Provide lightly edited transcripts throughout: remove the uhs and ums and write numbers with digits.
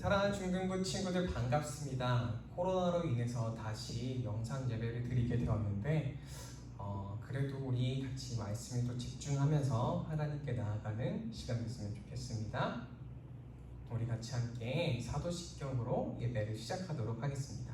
사랑하는 중등부 친구들 반갑습니다. 코로나로 인해서 다시 영상 예배를 드리게 되었는데 그래도 우리 같이 말씀에 또 집중하면서 하나님께 나아가는 시간 됐으면 좋겠습니다. 우리 같이 함께 사도신경으로 예배를 시작하도록 하겠습니다.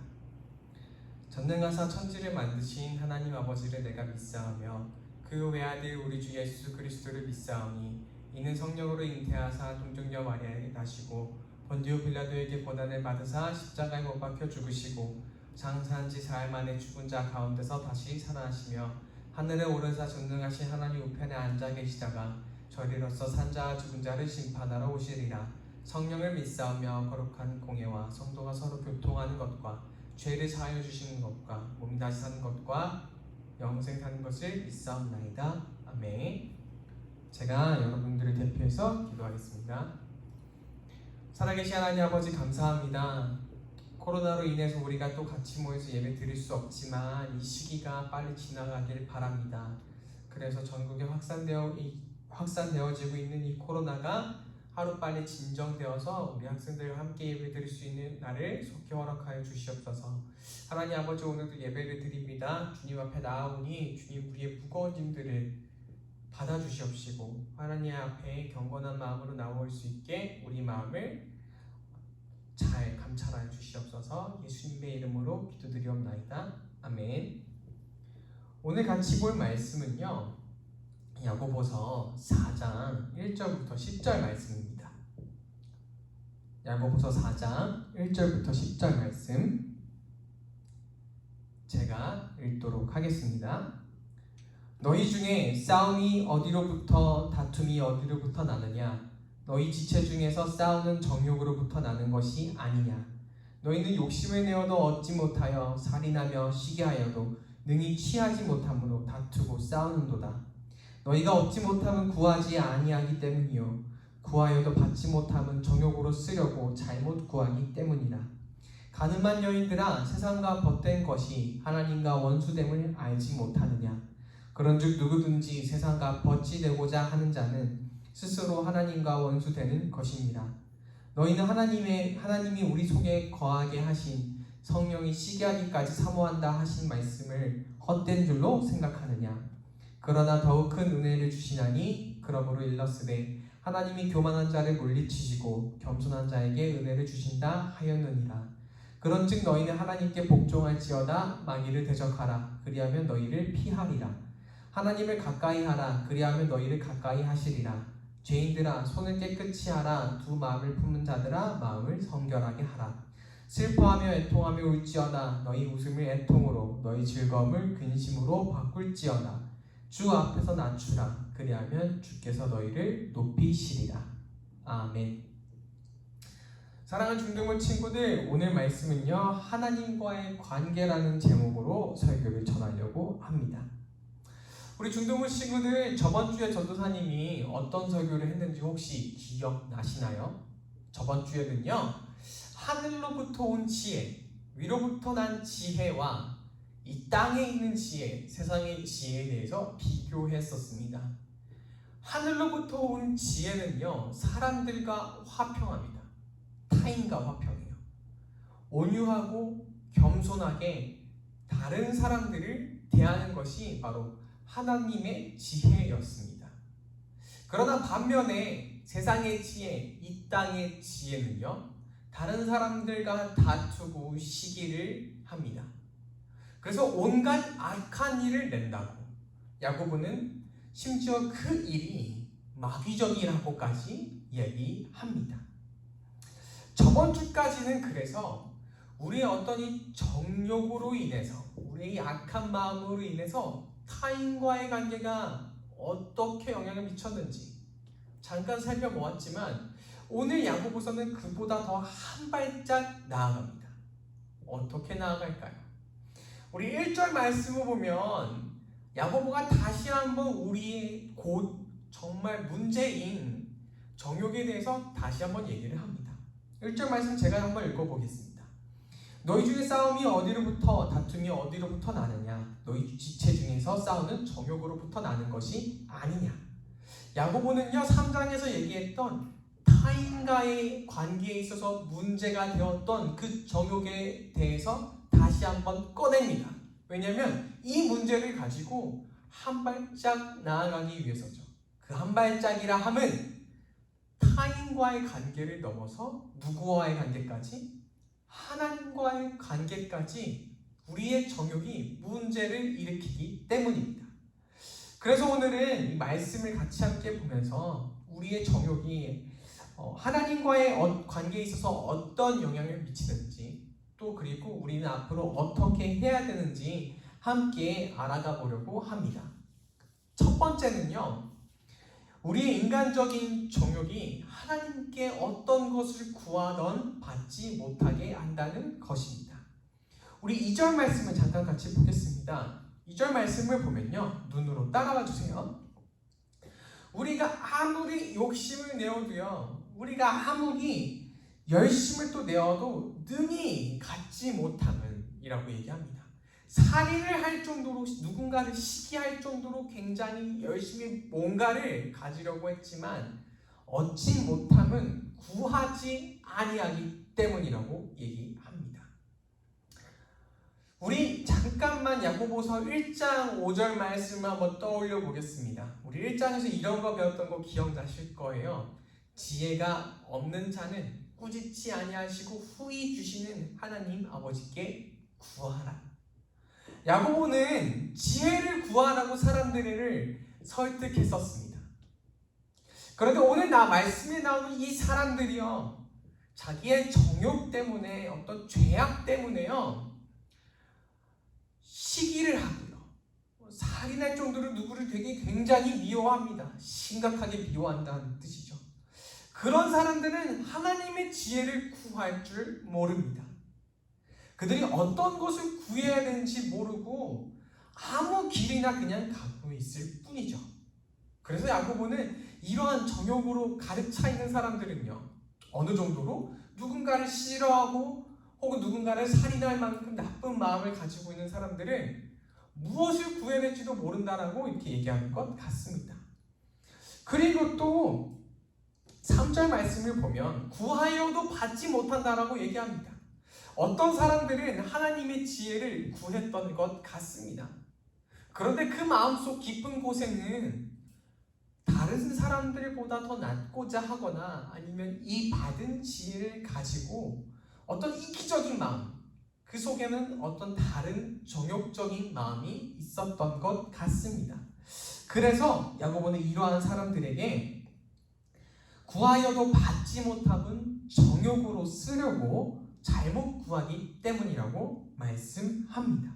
전능하사 천지를 만드신 하나님 아버지를 내가 믿사오며 그 외아들 우리 주 예수 그리스도를 믿사오니 이는 성령으로 잉태하사 동정녀 마리아에게 나시고 본디오 빌라도에게 고난을 받으사 십자가에 못 박혀 죽으시고 장사한 지 사흘 만에 죽은 자 가운데서 다시 살아나시며 하늘에 오르사 전능하신 하나님 우편에 앉아 계시다가 저리로서 산 자와 죽은 자를 심판하러 오시리라. 성령을 믿사오며 거룩한 공예와 성도가 서로 교통하는 것과 죄를 사하여 주시는 것과 몸이 다시 사는 것과 영생 사는 것을 믿사옵나이다. 아멘. 제가 여러분들을 대표해서 기도하겠습니다. 살아계신 하나님 아버지 감사합니다. 코로나로 인해서 우리가 또 같이 모여서 예배 드릴 수 없지만 이 시기가 빨리 지나가길 바랍니다. 그래서 전국에 확산되어지고 있는 이 코로나가 하루빨리 진정되어서 우리 학생들과 함께 예배 드릴 수 있는 날을 속히 허락하여 주시옵소서. 하나님 아버지, 오늘도 예배를 드립니다. 주님 앞에 나아오니 주님 우리의 무거운 짐들을 받아주시옵시고 하나님 앞에 경건한 마음으로 나올 수 있게 우리 마음을 잘 감찰하여 주시옵소서. 예수님의 이름으로 기도드리옵나이다. 아멘. 오늘 같이 볼 말씀은요, 야고보서 4장 1절부터 10절 말씀입니다. 야고보서 4장 1절부터 10절 말씀 제가 읽도록 하겠습니다. 너희 중에 싸움이 어디로부터 다툼이 어디로부터 나느냐? 너희 지체 중에서 싸우는 정욕으로부터 나는 것이 아니냐? 너희는 욕심을 내어도 얻지 못하여 살인하며 시기하여도 능히 취하지 못함으로 다투고 싸우는도다. 너희가 얻지 못함은 구하지 아니하기 때문이요 구하여도 받지 못함은 정욕으로 쓰려고 잘못 구하기 때문이라. 가늠한 여인들아, 세상과 벗된 것이 하나님과 원수됨을 알지 못하느냐? 그런즉 누구든지 세상과 벗이 되고자 하는 자는 스스로 하나님과 원수되는 것입니다. 너희는 하나님이 우리 속에 거하게 하신 성령이 시기하기까지 사모한다 하신 말씀을 헛된 줄로 생각하느냐? 그러나 더욱 큰 은혜를 주시나니 그러므로 일렀으되 하나님이 교만한 자를 물리치시고 겸손한 자에게 은혜를 주신다 하였느니라. 그런즉 너희는 하나님께 복종할지어다. 마귀를 대적하라. 그리하면 너희를 피하리라. 하나님을 가까이 하라. 그리하면 너희를 가까이 하시리라. 죄인들아, 손을 깨끗이 하라. 두 마음을 품은 자들아, 마음을 성결하게 하라. 슬퍼하며 애통하며 울지어다. 너희 웃음을 애통으로, 너희 즐거움을 근심으로 바꿀지어다. 주 앞에서 낮추라. 그리하면 주께서 너희를 높이시리라. 아멘. 사랑하는 중등부 친구들, 오늘 말씀은요, 하나님과의 관계라는 제목으로 설교를 전하려고 합니다. 우리 중등부 친구들, 저번 주에 전도사님이 어떤 설교를 했는지 혹시 기억나시나요? 저번 주에는요, 하늘로부터 온 지혜, 위로부터 난 지혜와 이 땅에 있는 지혜, 세상의 지혜에 대해서 비교했었습니다. 하늘로부터 온 지혜는요, 사람들과 화평합니다. 타인과 화평해요. 온유하고 겸손하게 다른 사람들을 대하는 것이 바로 하나님의 지혜였습니다. 그러나 반면에 세상의 지혜, 이 땅의 지혜는요, 다른 사람들과 다투고 시기를 합니다. 그래서 온갖 악한 일을 낸다고, 야고보는 심지어 그 일이 마귀적이라고까지 얘기합니다. 저번 주까지는 그래서 우리의 어떤 이 정욕으로 인해서, 우리의 악한 마음으로 인해서 타인과의 관계가 어떻게 영향을 미쳤는지 잠깐 살펴보았지만, 오늘 야고보서는 그보다 더 한 발짝 나아갑니다. 어떻게 나아갈까요? 우리 1절 말씀을 보면 야고보가 다시 한번 우리의 곧 정말 문제인 정욕에 대해서 다시 한번 얘기를 합니다. 1절 말씀 제가 한번 읽어보겠습니다. 너희 중에 싸움이 어디로부터, 다툼이 어디로부터 나느냐? 너희 지체 중에서 싸우는 정욕으로부터 나는 것이 아니냐? 야고보는요, 3장에서 얘기했던 타인과의 관계에 있어서 문제가 되었던 그 정욕에 대해서 다시 한번 꺼냅니다. 왜냐하면 이 문제를 가지고 한 발짝 나아가기 위해서죠. 그 한 발짝이라 함은 타인과의 관계를 넘어서 누구와의 관계까지? 하나님과의 관계까지 우리의 정욕이 문제를 일으키기 때문입니다. 그래서 오늘은 이 말씀을 같이 함께 보면서 우리의 정욕이 하나님과의 관계에 있어서 어떤 영향을 미치는지, 또 그리고 우리는 앞으로 어떻게 해야 되는지 함께 알아가 보려고 합니다. 첫 번째는요, 우리의 인간적인 정욕이 하나님께 어떤 것을 구하던 받지 못하게 한다는 것입니다. 우리 2절 말씀을 잠깐 같이 보겠습니다. 2절 말씀을 보면요, 눈으로 따라와 주세요. 우리가 아무리 욕심을 내어도요, 우리가 아무리 열심을 또 내어도 능히 갖지 못함은 이라고 얘기합니다. 살인을 할 정도로, 누군가를 시기할 정도로 굉장히 열심히 뭔가를 가지려고 했지만 얻지 못함은 구하지 아니하기 때문이라고 얘기합니다. 우리 잠깐만 야고보서 1장 5절 말씀을 한번 떠올려 보겠습니다. 우리 1장에서 이런 거 배웠던 거 기억나실 거예요. 지혜가 없는 자는 꾸짖지 아니하시고 후히 주시는 하나님 아버지께 구하라. 야고보는 지혜를 구하라고 사람들을 설득했었습니다. 그런데 오늘 말씀에 나오는 이 사람들이요, 자기의 정욕 때문에, 어떤 죄악 때문에요, 시기를 하고요, 살인할 정도로 누구를 되게 굉장히 미워합니다. 심각하게 미워한다는 뜻이죠. 그런 사람들은 하나님의 지혜를 구할 줄 모릅니다. 그들이 어떤 것을 구해야 되는지 모르고 아무 길이나 그냥 가고 있을 뿐이죠. 그래서 야고보는 이러한 정욕으로 가득 차 있는 사람들은요, 어느 정도로 누군가를 싫어하고 혹은 누군가를 살인할 만큼 나쁜 마음을 가지고 있는 사람들은 무엇을 구해야 될지도 모른다라고 이렇게 얘기하는 것 같습니다. 그리고 또 3절 말씀을 보면 구하여도 받지 못한다라고 얘기합니다. 어떤 사람들은 하나님의 지혜를 구했던 것 같습니다. 그런데 그 마음속 깊은 곳에는 다른 사람들보다 더 낫고자 하거나 아니면 이 받은 지혜를 가지고 어떤 이기적인 마음, 그 속에는 어떤 다른 정욕적인 마음이 있었던 것 같습니다. 그래서 야고보는 이러한 사람들에게 구하여도 받지 못함은 정욕으로 쓰려고 잘못 구하기 때문이라고 말씀합니다.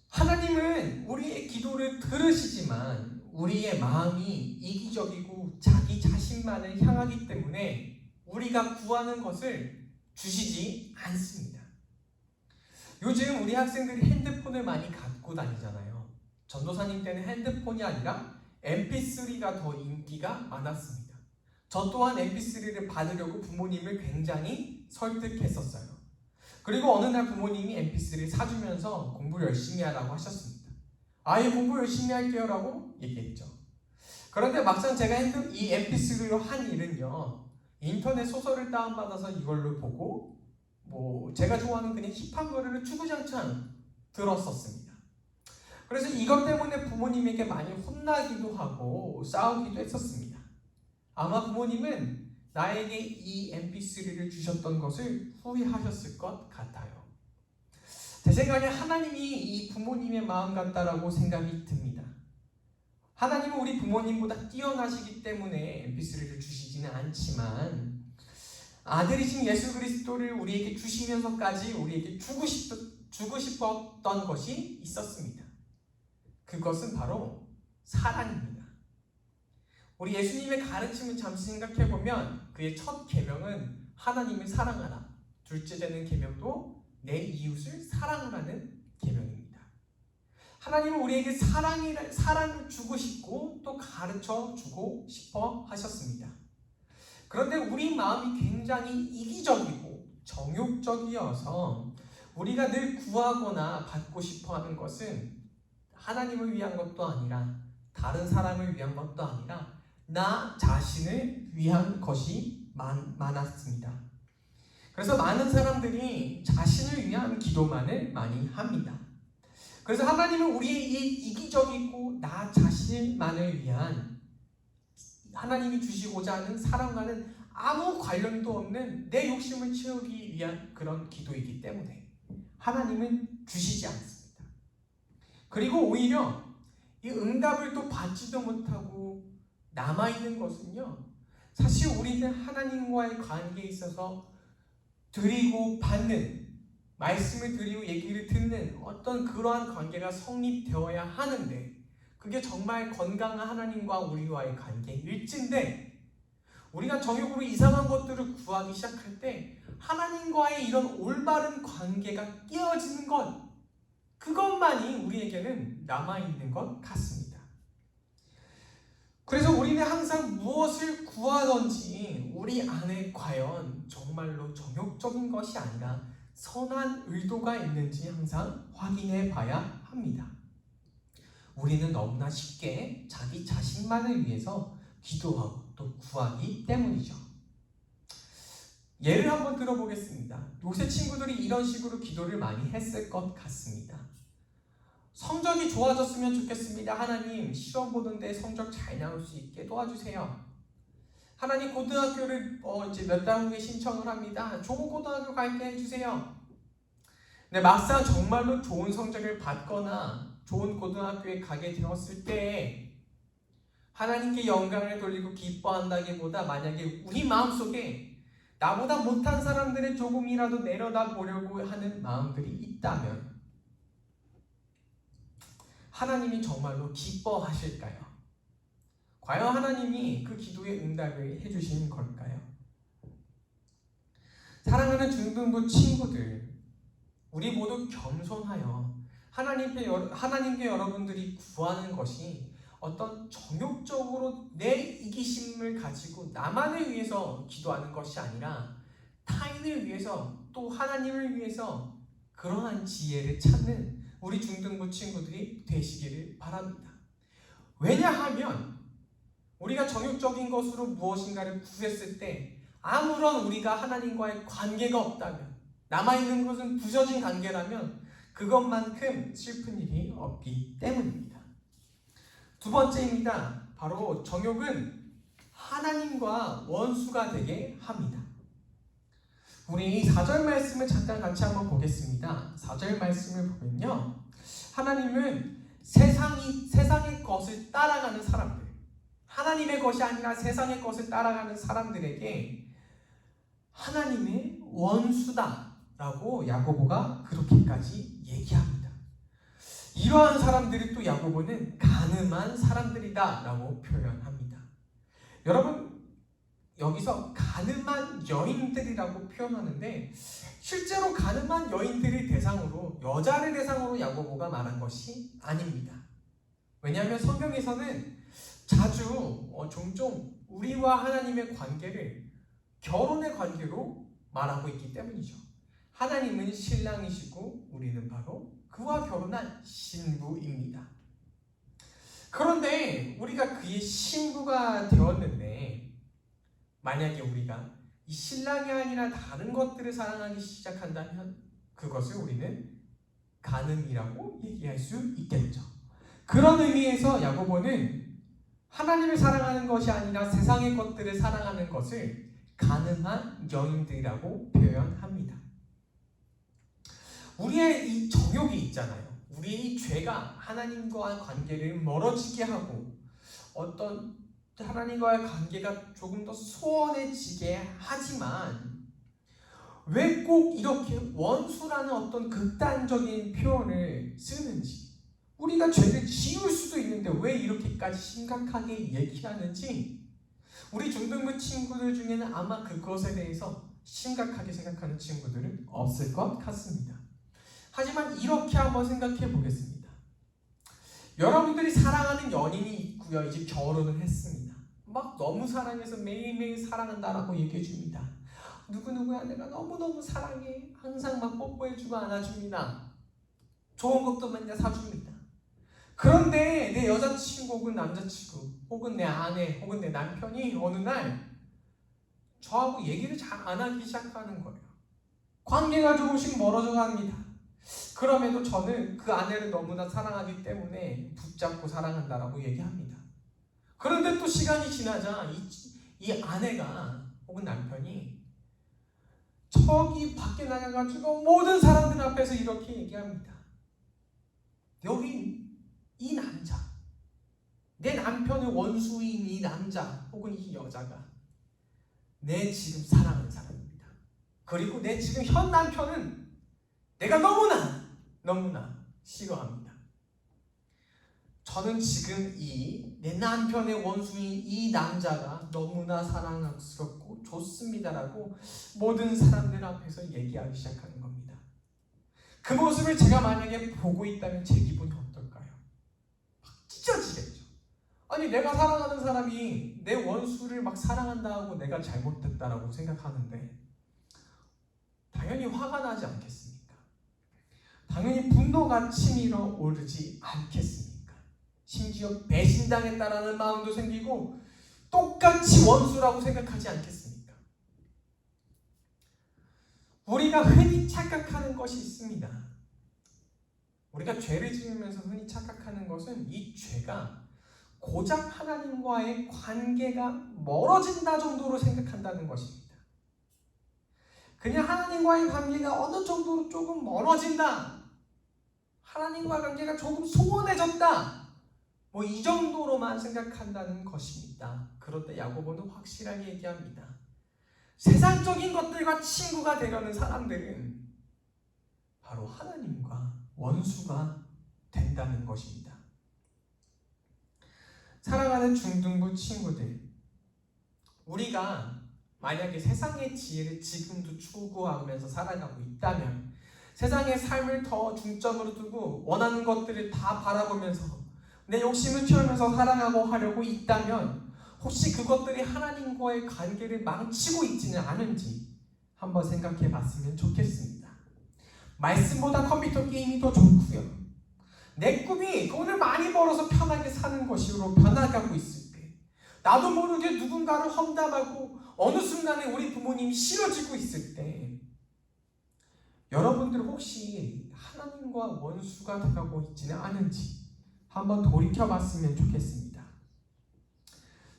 하나님은 우리의 기도를 들으시지만 우리의 마음이 이기적이고 자기 자신만을 향하기 때문에 우리가 구하는 것을 주시지 않습니다. 요즘 우리 학생들이 핸드폰을 많이 갖고 다니잖아요. 전도사님 때는 핸드폰이 아니라 mp3가 더 인기가 많았습니다. 저 또한 mp3를 받으려고 부모님을 굉장히 설득했었어요. 그리고 어느 날 부모님이 mp3를 사주면서 공부 열심히 하라고 하셨습니다. 아예 공부 열심히 할게요 라고 얘기했죠. 그런데 막상 제가 이 mp3로 한 일은요, 인터넷 소설을 다운받아서 이걸로 보고 제가 좋아하는 그냥 힙한 노래를 주구장창 들었었습니다. 그래서 이것 때문에 부모님에게 많이 혼나기도 하고 싸우기도 했었습니다. 아마 부모님은 나에게 이 mp3를 주셨던 것을 후회하셨을 것 같아요. 제 생각에 하나님이 이 부모님의 마음 같다라고 생각이 듭니다. 하나님은 우리 부모님보다 뛰어나시기 때문에 mp3를 주시지는 않지만 아들이신 예수 그리스도를 우리에게 주시면서까지 우리에게 주고 싶었던 것이 있었습니다. 그것은 바로 사랑입니다. 우리 예수님의 가르침을 잠시 생각해보면 그의 첫 계명은 하나님을 사랑하라. 둘째 되는 계명도 내 이웃을 사랑하라는 계명입니다. 하나님은 우리에게 사랑을 주고 싶고 또 가르쳐 주고 싶어 하셨습니다. 그런데 우리 마음이 굉장히 이기적이고 정욕적이어서 우리가 늘 구하거나 받고 싶어 하는 것은 하나님을 위한 것도 아니라 다른 사람을 위한 것도 아니라 나 자신을 위한 것이 많았습니다. 그래서 많은 사람들이 자신을 위한 기도만을 많이 합니다. 그래서 하나님은 우리의 이 이기적이고 나 자신만을 위한 하나님이 주시고자 하는 사랑과는 아무 관련도 없는 내 욕심을 채우기 위한 그런 기도이기 때문에 하나님은 주시지 않습니다. 그리고 오히려 이 응답을 또 받지도 못하고 남아있는 것은요, 사실 우리는 하나님과의 관계에 있어서 드리고 받는, 말씀을 드리고 얘기를 듣는 어떤 그러한 관계가 성립되어야 하는데, 그게 정말 건강한 하나님과 우리와의 관계일진데, 우리가 정욕으로 이상한 것들을 구하기 시작할 때 하나님과의 이런 올바른 관계가 깨어지는 것, 그것만이 우리에게는 남아있는 것 같습니다. 그래서 우리는 항상 무엇을 구하든지 우리 안에 과연 정말로 정욕적인 것이 아니라 선한 의도가 있는지 항상 확인해 봐야 합니다. 우리는 너무나 쉽게 자기 자신만을 위해서 기도하고 또 구하기 때문이죠. 예를 한번 들어보겠습니다. 요새 친구들이 이런 식으로 기도를 많이 했을 것 같습니다. 성적이 좋아졌으면 좋겠습니다. 하나님, 시험 보는데 성적 잘 나올 수 있게 도와주세요. 하나님, 고등학교를 이제 몇 달 후에 신청을 합니다. 좋은 고등학교 갈게 해주세요. 근데 막상 정말로 좋은 성적을 받거나 좋은 고등학교에 가게 되었을 때 하나님께 영광을 돌리고 기뻐한다기보다 만약에 우리 마음속에 나보다 못한 사람들을 조금이라도 내려다 보려고 하는 마음들이 있다면 하나님이 정말로 기뻐하실까요? 과연 하나님이 그 기도의 응답을 해주신 걸까요? 사랑하는 중등부 친구들, 우리 모두 겸손하여 하나님께 여러분들이 구하는 것이 어떤 정욕적으로 내 이기심을 가지고 나만을 위해서 기도하는 것이 아니라 타인을 위해서 또 하나님을 위해서 그러한 지혜를 찾는 우리 중등부 친구들이 되시기를 바랍니다. 왜냐하면 우리가 정욕적인 것으로 무엇인가를 구했을 때 아무런 우리가 하나님과의 관계가 없다면, 남아있는 것은 부서진 관계라면 그것만큼 슬픈 일이 없기 때문입니다. 두 번째입니다. 바로 정욕은 하나님과 원수가 되게 합니다. 우리 4절 말씀을 잠깐 같이 한번 보겠습니다. 4절 말씀을 보면요, 하나님은 세상의 것을 따라가는 사람들, 하나님의 것이 아니라 세상의 것을 따라가는 사람들에게 하나님의 원수다라고 야고보가 그렇게까지 얘기합니다. 이러한 사람들이 또 야고보는 가늠한 사람들이다라고 표현합니다. 여러분, 여기서 가늠한 여인들이라고 표현하는데 실제로 가늠한 여인들을 대상으로, 여자를 대상으로 야고보가 말한 것이 아닙니다. 왜냐하면 성경에서는 자주 종종 우리와 하나님의 관계를 결혼의 관계로 말하고 있기 때문이죠. 하나님은 신랑이시고 우리는 바로 그와 결혼한 신부입니다. 그런데 우리가 그의 신부가 되었는데 만약에 우리가 이 신랑이 아니라 다른 것들을 사랑하기 시작한다면 그것을 우리는 간음이라고 얘기할 수 있겠죠. 그런 의미에서 야고보는 하나님을 사랑하는 것이 아니라 세상의 것들을 사랑하는 것을 간음한 여인들이라고 표현합니다. 우리의 이 정욕이 있잖아요. 우리의 이 죄가 하나님과의 관계를 멀어지게 하고 어떤 하나님과의 관계가 조금 더 소원해지게 하지만 왜 꼭 이렇게 원수라는 어떤 극단적인 표현을 쓰는지, 우리가 죄를 지을 수도 있는데 왜 이렇게까지 심각하게 얘기하는지 우리 중등부 친구들 중에는 아마 그것에 대해서 심각하게 생각하는 친구들은 없을 것 같습니다. 하지만 이렇게 한번 생각해 보겠습니다. 여러분들이 사랑하는 연인이 있고요. 이제 결혼을 했습니다. 막 너무 사랑해서 매일매일 사랑한다라고 얘기해 줍니다. 누구누구야 내가 너무너무 사랑해. 항상 막 뽀뽀해주고 안아줍니다. 좋은 것도 맨날 사줍니다. 그런데 내 여자친구 혹은 남자친구 혹은 내 아내 혹은 내 남편이 어느 날 저하고 얘기를 잘 안 하기 시작하는 거예요. 관계가 조금씩 멀어져 갑니다. 그럼에도 저는 그 아내를 너무나 사랑하기 때문에 붙잡고 사랑한다라고 얘기합니다. 그런데 또 시간이 지나자 이 아내가 혹은 남편이 저기 밖에 나가가지고 모든 사람들 앞에서 이렇게 얘기합니다. 여기 이 남자, 내 남편의 원수인 이 남자 혹은 이 여자가 내 지금 사랑하는 사람입니다. 그리고 내 지금 현 남편은 내가 너무나 싫어합니다. 저는 지금 내 남편의 원수인 이 남자가 너무나 사랑스럽고 좋습니다라고 모든 사람들 앞에서 얘기하기 시작하는 겁니다. 그 모습을 제가 만약에 보고 있다면 제 기분이 어떨까요? 막 찢어지겠죠. 아니 내가 사랑하는 사람이 내 원수를 막 사랑한다 하고 내가 잘못됐다라고 생각하는데 당연히 화가 나지 않겠습니까? 당연히 분노가 치밀어 오르지 않겠습니까? 심지어 배신당했다라는 마음도 생기고 똑같이 원수라고 생각하지 않겠습니까? 우리가 흔히 착각하는 것이 있습니다. 우리가 죄를 지으면서 흔히 착각하는 것은 이 죄가 고작 하나님과의 관계가 멀어진다 정도로 생각한다는 것입니다. 그냥 하나님과의 관계가 어느 정도로 조금 멀어진다, 하나님과 관계가 조금 소원해졌다, 뭐 이 정도로만 생각한다는 것입니다. 그런데 야고보는 확실하게 얘기합니다. 세상적인 것들과 친구가 되려는 사람들은 바로 하나님과 원수가 된다는 것입니다. 사랑하는 중등부 친구들, 우리가 만약에 세상의 지혜를 지금도 추구하면서 살아가고 있다면, 세상의 삶을 더 중점으로 두고 원하는 것들을 다 바라보면서 내 욕심을 채우면서 살아가고 하려고 있다면 혹시 그것들이 하나님과의 관계를 망치고 있지는 않은지 한번 생각해 봤으면 좋겠습니다. 말씀보다 컴퓨터 게임이 더 좋고요, 내 꿈이 돈을 많이 벌어서 편하게 사는 것으로 변화가고 있을 때, 나도 모르게 누군가를 험담하고 어느 순간에 우리 부모님이 싫어지고 있을 때, 여러분들 혹시 하나님과 원수가 돼가고 있지는 않은지 한번 돌이켜봤으면 좋겠습니다.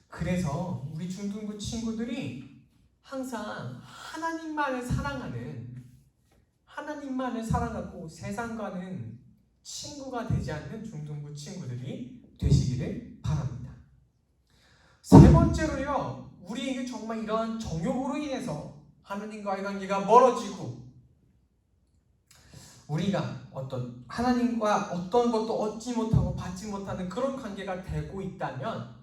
그래서 우리 중등부 친구들이 항상 하나님만을 사랑하고 세상과는 친구가 되지 않는 중등부 친구들이 되시기를 바랍니다. 세 번째로요, 우리에게 정말 이러한 정욕으로 인해서 하나님과의 관계가 멀어지고 우리가 하나님과 어떤 것도 얻지 못하고 받지 못하는 그런 관계가 되고 있다면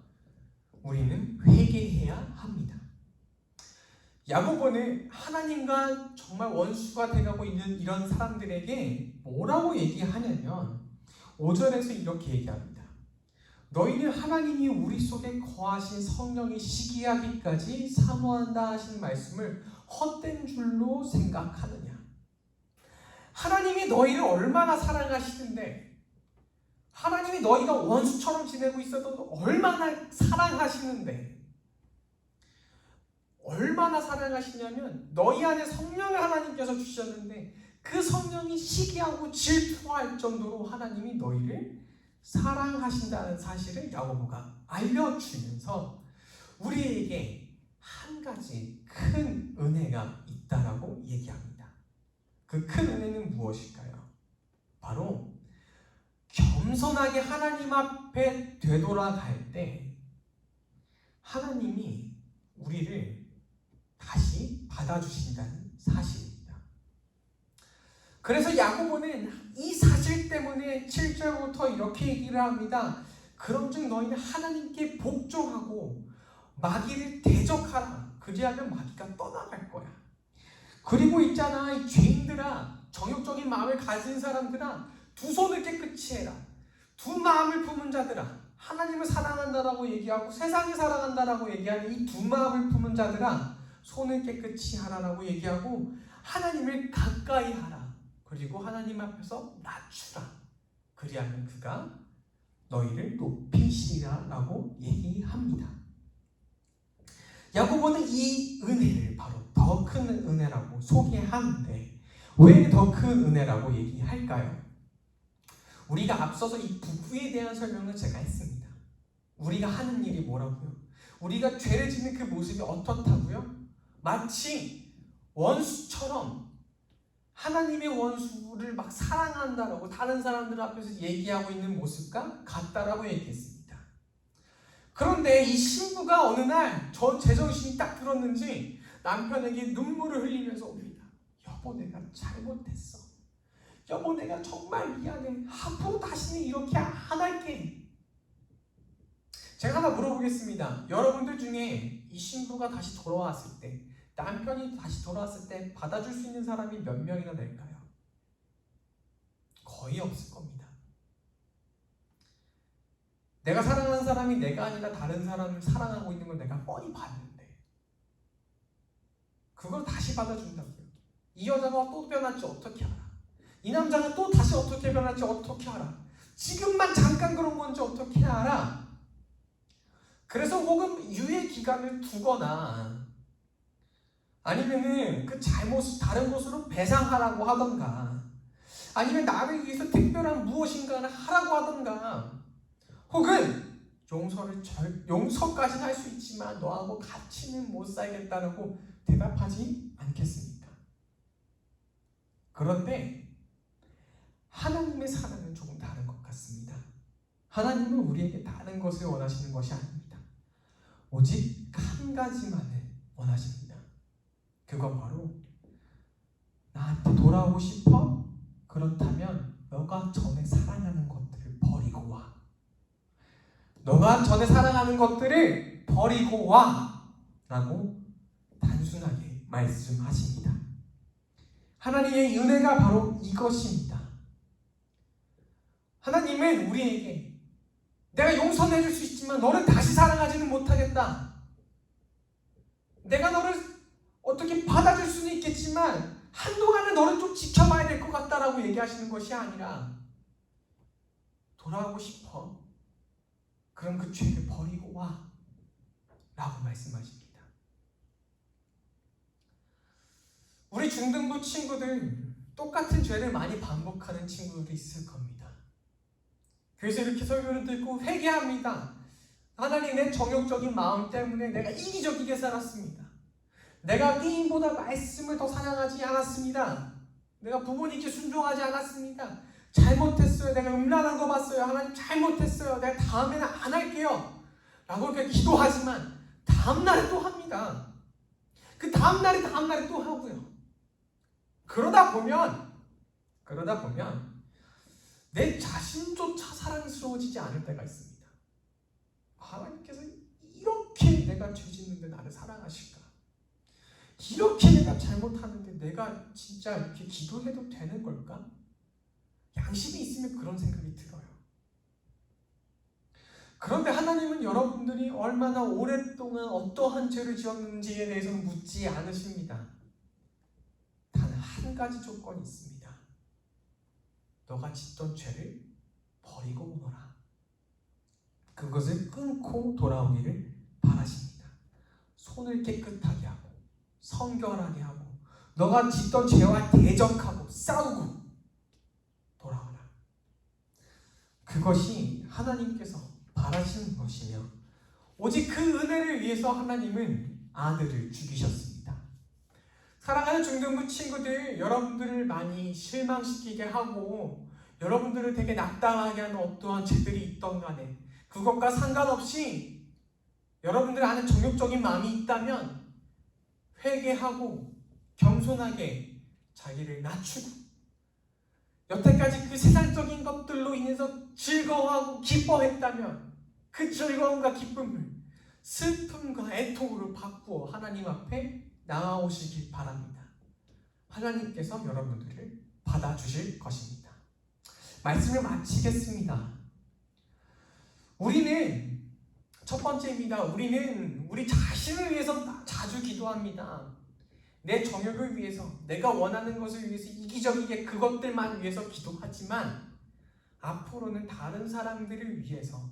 우리는 회개해야 합니다. 야고보는 하나님과 정말 원수가 돼가고 있는 이런 사람들에게 뭐라고 얘기하냐면 5절에서 이렇게 얘기합니다. 너희는 하나님이 우리 속에 거하신 성령이 시기하기까지 사모한다 하신 말씀을 헛된 줄로 생각하느냐. 하나님이 너희를 얼마나 사랑하시는데, 하나님이 너희가 원수처럼 지내고 있어도 얼마나 사랑하시는데, 얼마나 사랑하시냐면 너희 안에 성령을 하나님께서 주셨는데 그 성령이 시기하고 질투할 정도로 하나님이 너희를 사랑하신다는 사실을 야고보가 알려주면서 우리에게 한 가지 큰 은혜가 있다라고 얘기합니다. 그 큰 은혜는 무엇일까요? 바로 겸손하게 하나님 앞에 되돌아갈 때 하나님이 우리를 다시 받아주신다는 사실입니다. 그래서 야고보는 이 사실 때문에 7절부터 이렇게 얘기를 합니다. 그런즉 너희는 하나님께 복종하고 마귀를 대적하라. 그리하면 마귀가 떠나갈 거야. 그리고 있잖아, 이 죄인들아, 정욕적인 마음을 가진 사람들아, 두 손을 깨끗이 해라. 두 마음을 품은 자들아, 하나님을 사랑한다라고 얘기하고 세상을 사랑한다라고 얘기하는 이 두 마음을 품은 자들아, 손을 깨끗이 하라라고 얘기하고 하나님을 가까이 하라. 그리고 하나님 앞에서 낮추라. 그리하면 그가 너희를 높이시리라 라고 얘기합니다. 야고보는 이 은혜를 바로 더 큰 은혜라고 소개하는데 왜 더 큰 은혜라고 얘기할까요? 우리가 앞서서 이 부부에 대한 설명을 제가 했습니다. 우리가 하는 일이 뭐라고요? 우리가 죄를 짓는 그 모습이 어떻다고요? 마치 원수처럼 하나님의 원수를 막 사랑한다라고 다른 사람들 앞에서 얘기하고 있는 모습과 같다라고 얘기했습니다. 그런데 이 신부가 어느 날 제정신이 딱 들었는지 남편에게 눈물을 흘리면서 옵니다. 여보, 내가 잘못했어. 여보, 내가 정말 미안해. 앞으로 다시는 이렇게 안 할게. 제가 하나 물어보겠습니다. 여러분들 중에 이 신부가 다시 돌아왔을 때, 남편이 다시 돌아왔을 때 받아줄 수 있는 사람이 몇 명이나 될까요? 거의 없을 겁니다. 내가 사랑하는 사람이 내가 아니라 다른 사람을 사랑하고 있는 걸 내가 뻔히 봤는데 그걸 다시 받아준다고요? 이 여자가 또 변할지 어떻게 알아? 이 남자가 또 다시 어떻게 변할지 어떻게 알아? 지금만 잠깐 그런 건지 어떻게 알아? 그래서 혹은 유예 기간을 두거나 아니면은 그 잘못을 다른 곳으로 배상하라고 하던가 아니면 나를 위해서 특별한 무엇인가를 하라고 하던가 혹은 용서까지는 할 수 있지만 너하고 같이는 못 살겠다라고 대답하지 않겠습니까? 그런데 하나님의 사랑은 조금 다른 것 같습니다. 하나님은 우리에게 다른 것을 원하시는 것이 아닙니다. 오직 한 가지만을 원하십니다. 그건 바로 나한테 돌아오고 싶어? 그렇다면 너가 전에 사랑하는 것들을 버리고 와. 너가 전에 사랑하는 것들을 버리고 와 라고 단순하게 말씀하십니다. 하나님의 은혜가 바로 이것입니다. 하나님은 우리에게 내가 용서는 해줄 수 있지만 너를 다시 사랑하지는 못하겠다. 내가 너를 어떻게 받아줄 수는 있겠지만 한동안은 너를 좀 지켜봐야 될 것 같다라고 얘기하시는 것이 아니라 돌아가고 싶어? 그럼 그 죄를 버리고 와 라고 말씀하십니다. 우리 중등부 친구들 똑같은 죄를 많이 반복하는 친구들이 있을 겁니다. 그래서 이렇게 설교를 듣고 회개합니다. 하나님, 내 정욕적인 마음 때문에 내가 이기적이게 살았습니다. 내가 게임보다 말씀을 더 사랑하지 않았습니다. 내가 부모님께 순종하지 않았습니다. 잘못했어요. 내가 음란한 거 봤어요. 하나님 잘못했어요. 내가 다음에는 안 할게요. 라고 이렇게 기도하지만 다음날에 또 합니다. 그 다음날에 또 하고요. 그러다 보면 내 자신조차 사랑스러워지지 않을 때가 있습니다. 하나님께서 이렇게 내가 죄 짓는데 나를 사랑하실까? 이렇게 내가 잘못하는데 내가 진짜 이렇게 기도해도 되는 걸까? 양심이 있으면 그런 생각이 들어요. 그런데 하나님은 여러분들이 얼마나 오랫동안 어떠한 죄를 지었는지에 대해서는 묻지 않으십니다. 단 한 가지 조건이 있습니다. 너가 짓던 죄를 버리고 오너라. 그것을 끊고 돌아오기를 바라십니다. 손을 깨끗하게 하고 성결하게 하고 너가 짓던 죄와 대적하고 싸우고 돌아오라. 그것이 하나님께서 바라시는 것이며 오직 그 은혜를 위해서 하나님은 아들을 죽이셨습니다. 사랑하는 중등부 친구들, 여러분들을 많이 실망시키게 하고 여러분들을 되게 낙담하게 하는 어떠한 죄들이 있던 간에 그것과 상관없이 여러분들 안에 정욕적인 마음이 있다면 회개하고 겸손하게 자기를 낮추고 여태까지 그 세상적인 것들로 인해서 즐거워하고 기뻐했다면 그 즐거움과 기쁨을 슬픔과 애통으로 바꾸어 하나님 앞에 나아오시길 바랍니다. 하나님께서 여러분들을 받아주실 것입니다. 말씀을 마치겠습니다. 우리는 첫 번째입니다. 우리는 우리 자신을 위해서 자주 기도합니다. 내 정욕을 위해서, 내가 원하는 것을 위해서 이기적이게 그것들만 위해서 기도하지만 앞으로는 다른 사람들을 위해서,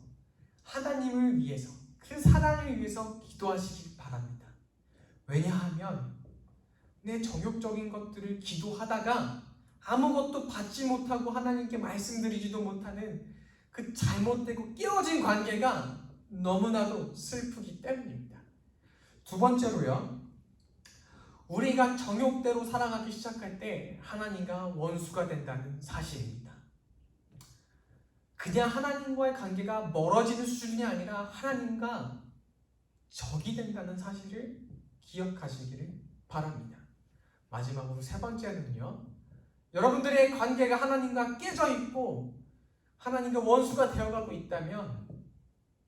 하나님을 위해서, 그 사랑을 위해서 기도하시길 바랍니다. 왜냐하면 내 정욕적인 것들을 기도하다가 아무것도 받지 못하고 하나님께 말씀드리지도 못하는 그 잘못되고 깨어진 관계가 너무나도 슬프기 때문입니다. 두 번째로요, 우리가 정욕대로 살아가기 시작할 때 하나님과 원수가 된다는 사실입니다. 그냥 하나님과의 관계가 멀어지는 수준이 아니라 하나님과 적이 된다는 사실을 기억하시기를 바랍니다. 마지막으로 세 번째는요, 여러분들의 관계가 하나님과 깨져 있고 하나님과 원수가 되어가고 있다면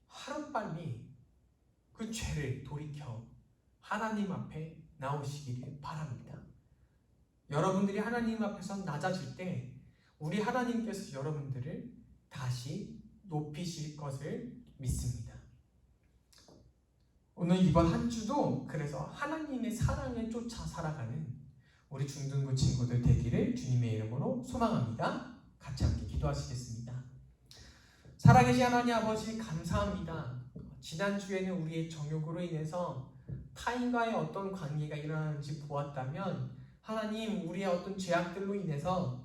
하루빨리 그 죄를 돌이켜 하나님 앞에 나오시기를 바랍니다. 여러분들이 하나님 앞에서 낮아질 때 우리 하나님께서 여러분들을 다시 높이실 것을 믿습니다. 오늘 이번 한 주도 그래서 하나님의 사랑을 쫓아 살아가는 우리 중등부 친구들 되기를 주님의 이름으로 소망합니다. 같이 함께 기도하시겠습니다. 살아계신 하나님 아버지, 감사합니다. 지난주에는 우리의 정욕으로 인해서 타인과의 어떤 관계가 일어나는지 보았다면, 하나님, 우리의 어떤 죄악들로 인해서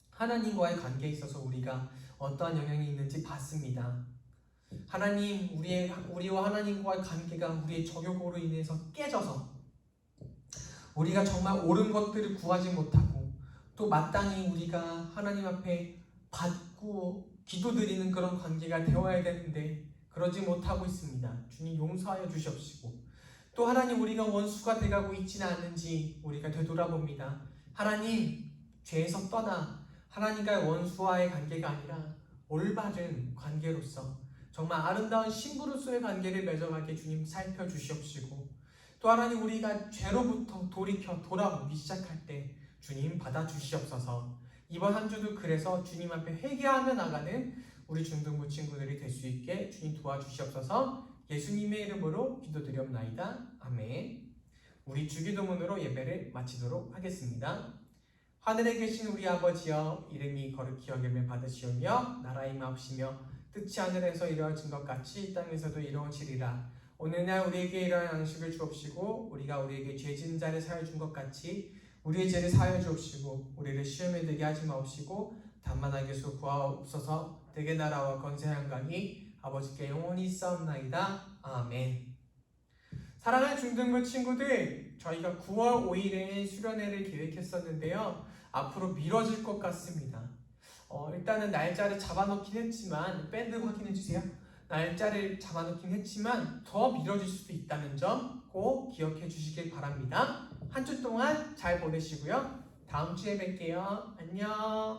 하나님과의 관계에 있어서 우리가 어떠한 영향이 있는지 봤습니다. 하나님, 우리와 하나님과의 관계가 우리의 정욕으로 인해서 깨져서 우리가 정말 옳은 것들을 구하지 못하고 또 마땅히 우리가 하나님 앞에 받고 기도드리는 그런 관계가 되어야 되는데 그러지 못하고 있습니다. 주님, 용서하여 주시옵시고, 또 하나님, 우리가 원수가 돼가고 있지는 않은지 우리가 되돌아봅니다. 하나님, 죄에서 떠나 하나님과의 원수와의 관계가 아니라 올바른 관계로서 정말 아름다운 신부로서의 관계를 맺어가게 주님 살펴주시옵시고, 또 하나님, 우리가 죄로부터 돌이켜 돌아오기 시작할 때 주님 받아주시옵소서. 이번 한 주도 그래서 주님 앞에 회개하며 나가는 우리 중등부 친구들이 될 수 있게 주님 도와주시옵소서. 예수님의 이름으로 기도드렸나이다. 아멘. 우리 주기도문으로 예배를 마치도록 하겠습니다. 하늘에 계신 우리 아버지여, 이름이 거룩히 여김을 받으시오며 나라의 마옵시며 뜻이 하늘에서 이루어진 것 같이 이 땅에서도 이루어지리라. 오늘날 우리에게 이러한 양식을 주옵시고, 우리가 우리에게 죄 지은 자를 사하여 준 것 같이 우리의 죄를 사하여 주옵시고, 우리를 시험에 들게 하지 마옵시고 다만 악에서 구하옵소서. 대개 나라와 권세 영광이 아버지께 영원히 있사옵나이다. 아멘. 사랑하는 중등부 친구들, 저희가 9월 5일에 수련회를 계획했었는데요, 앞으로 미뤄질 것 같습니다. 일단은 날짜를 잡아놓긴 했지만, 밴드 확인해주세요. 날짜를 잡아놓긴 했지만 더 미뤄질 수도 있다는 점 꼭 기억해 주시길 바랍니다. 한 주 동안 잘 보내시고요. 다음 주에 뵐게요. 안녕.